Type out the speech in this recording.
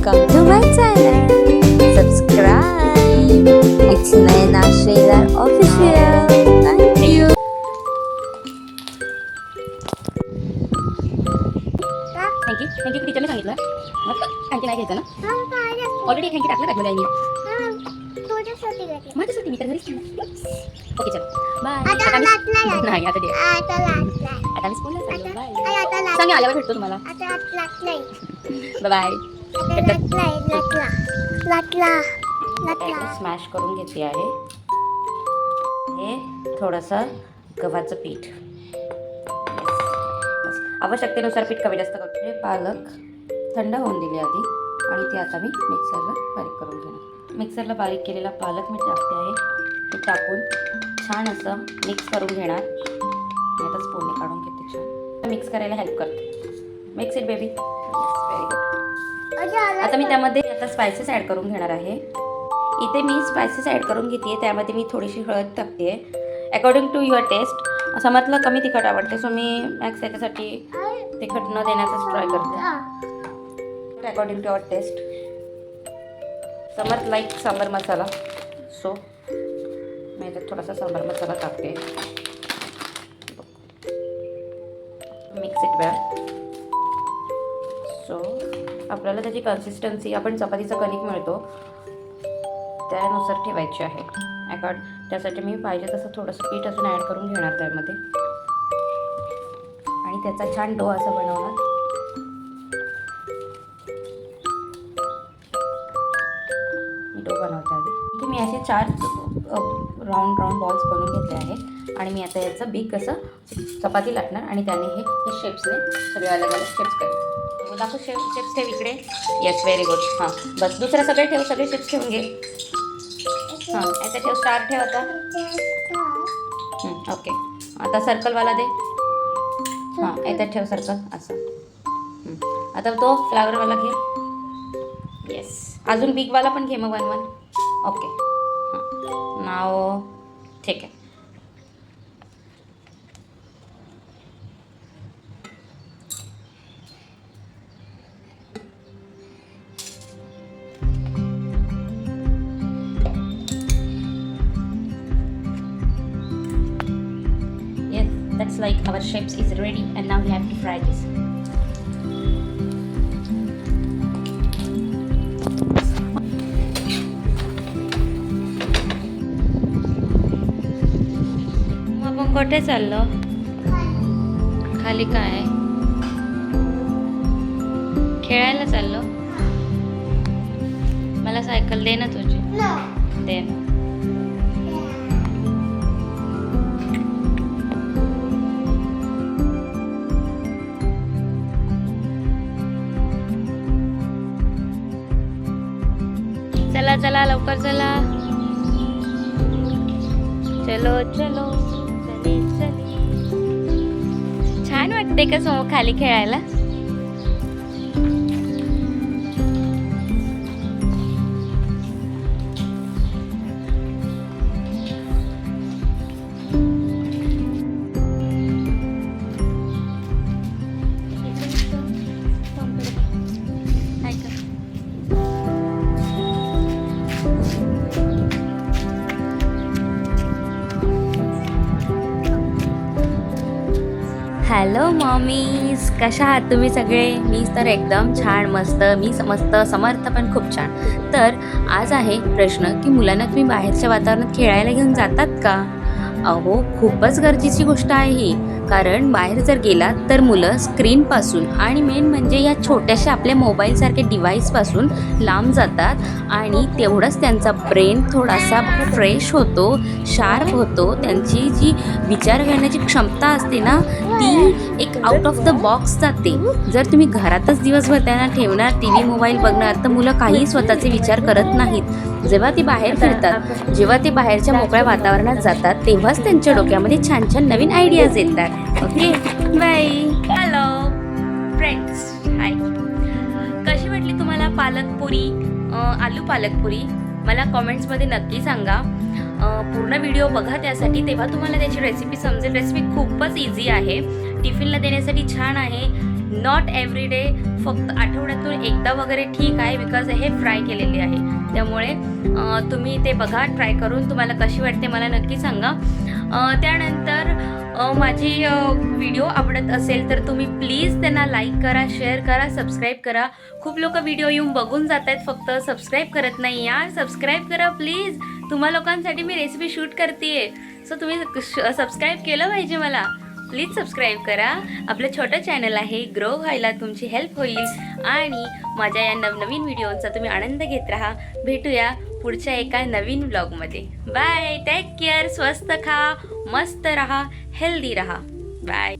welcome to my channel. Subscribe. It's Naina Sridhar Official. Thank you. Thank you टीचरने सांगितलं thank you नाही घ्यायचं ना ऑलरेडी थँक्यू टाकलं बॅगमध्ये मी माझ्यासाठी मी तर घरीच ओके चल बाय नाही आता दे आता मी स्कूलला चाललो बाय सांग आल्यावर भेटतो तुम्हाला बाय स्मॅश करून घेतली आहे हे थोडंसं गव्हाचं पीठ आवश्यकतेनुसार पीठ कमी जास्त करतो पालक थंड होऊन दिली आधी आणि ती आता मी मिक्सरला बारीक करून घेणार मिक्सरला बारीक केलेला पालक मी टाकते आहे ते टाकून छान असं मिक्स करून घेणार मी आता स्पूनने काढून घेते छान मिक्स करायला हेल्प करते mix it baby very good आता मी त्यामध्ये आता स्पायसेस ॲड करून घेणार आहे इथे मी स्पायसेस ॲड करून घेते त्यामध्ये मी थोडीशी हळद टाकते अकॉर्डिंग टू युअर टेस्ट समजलं कमी तिखट आवडते सो मी मॅक्स त्याच्यासाठी तिखट न देण्याचाच ट्राय करते according to your taste Samarth like sambar masala so मी याच्यात थोडासा सांबार मसाला टाकते मिक्स इट वेल सो आपल्याला त्याची कन्सिस्टन्सी आपण चपातीचं कणिक मिळतो त्यानुसार ठेवायची आहे त्यासाठी मी पाहिजे तसं थोडंसं पीठ अजून ॲड करून घेणार त्यामध्ये आणि त्याचा छान डो असा बनवणार डो बनवते आधी इथे मी असे 4 राऊंड बॉल्स बनवून घेतले आहे आणि मी आता याचं बिग असं चपाती लाटणार आणि त्याने हे शेप्सने सगळे अलग अलग शेप्स करेल दाखव शेप्स ठेव इकडे येस व्हेरी गुड हां बस दुसरं सगळे ठेव सगळे शेप्स ठेवून घे हां याचा ठेव स्टार ठेव आता ओके आता सर्कलवाला दे हां याच्यात ठेव सर्कल असं आता तो फ्लावरवाला घे येस अजून बिगवाला पण घे मग 1 1 ओके हां नाव ठीक आहे That's like our shapes is ready and now we have to fry this. आपण कुठे चाललो खाली काय खेळायला चाललो मला सायकल दे ना तुझी दे ना चला चला लवकर चला चलो चलो चले चले छान वाटते का समोर खाली खेळायला हॅलो मॉमीज कशा आहात तुम्ही सगळे मी तर एकदम छान मस्त मी मस्त समर्थ पण खूप छान तर आज आहे प्रश्न की मुलांना तुम्ही बाहेरच्या वातावरणात खेळायला घेऊन जातात का अहो खूपच गरजेची गोष्ट आहे ही कारण बाहेर जर गेलात तर मुलं स्क्रीनपासून आणि मेन म्हणजे या छोट्याशा आपल्या मोबाईलसारख्या डिव्हाइसपासून लांब जातात आणि तेवढंच त्यांचा ब्रेन थोडासा फ्रेश होतो शार्प होतो त्यांची जी विचार करण्याची क्षमता असते ना ती एक आउट ऑफ द बॉक्स जाते जर तुम्ही घरातच दिवसभर त्यांना ठेवणार टी व्ही मोबाईल बघणार तर मुलं काही स्वतःचे विचार करत नाहीत जेव्हा ती बाहेर फिरतात जेव्हा ते बाहेरच्या मोकळ्या वातावरणात जातात तेव्हाच त्यांच्या डोक्यामध्ये छान छान नवीन आयडियाज येतात okay bye hello friends hi कशी वाटली तुम्हाला पालकपुरी आलू पालकपुरी मला कॉमेंट्समध्ये नक्की सांगा पूर्ण व्हिडिओ बघा त्यासाठी तेव्हा तुम्हाला त्याची रेसिपी समजेल रेसिपी खूपच इझी आहे टिफिनला देण्यासाठी छान आहे नॉट एव्हरी डे, फक्त आठवड्यातून एकदा वगैरे ठीक आहे, बिकॉज हे फ्राय केलेले आहे. त्यामुळे तुम्ही ते बघा, ट्राय करून तुम्हाला कशी वाटते मला नक्की सांगा. त्यानंतर माझी व्हिडिओ आवडत असेल तर तुम्ही प्लीज त्यांना लाईक करा, शेअर करा, सबस्क्राईब करा. खूप लोक व्हिडिओ येऊन बघून जात आहेत, फक्त सबस्क्राईब करत नाही. यार सबस्क्राईब करा प्लीज, तुम्हा लोकांसाठी मी रेसिपी शूट करते. सो तुम्ही सबस्क्राईब केलं पाहिजे मला. प्लीज सबस्क्राईब करा. आपलं छोटं चॅनल आहे, ग्रो व्हायला तुमची हेल्प होईल आणि माझ्या या नवनवीन व्हिडिओचा तुम्ही आनंद घेत राहा. भेटूया पुढच्या एका नवीन व्लॉगमध्ये. बाय, टेक केअर, स्वस्त खा, मस्त रहा, हेल्दी रहा. बाय.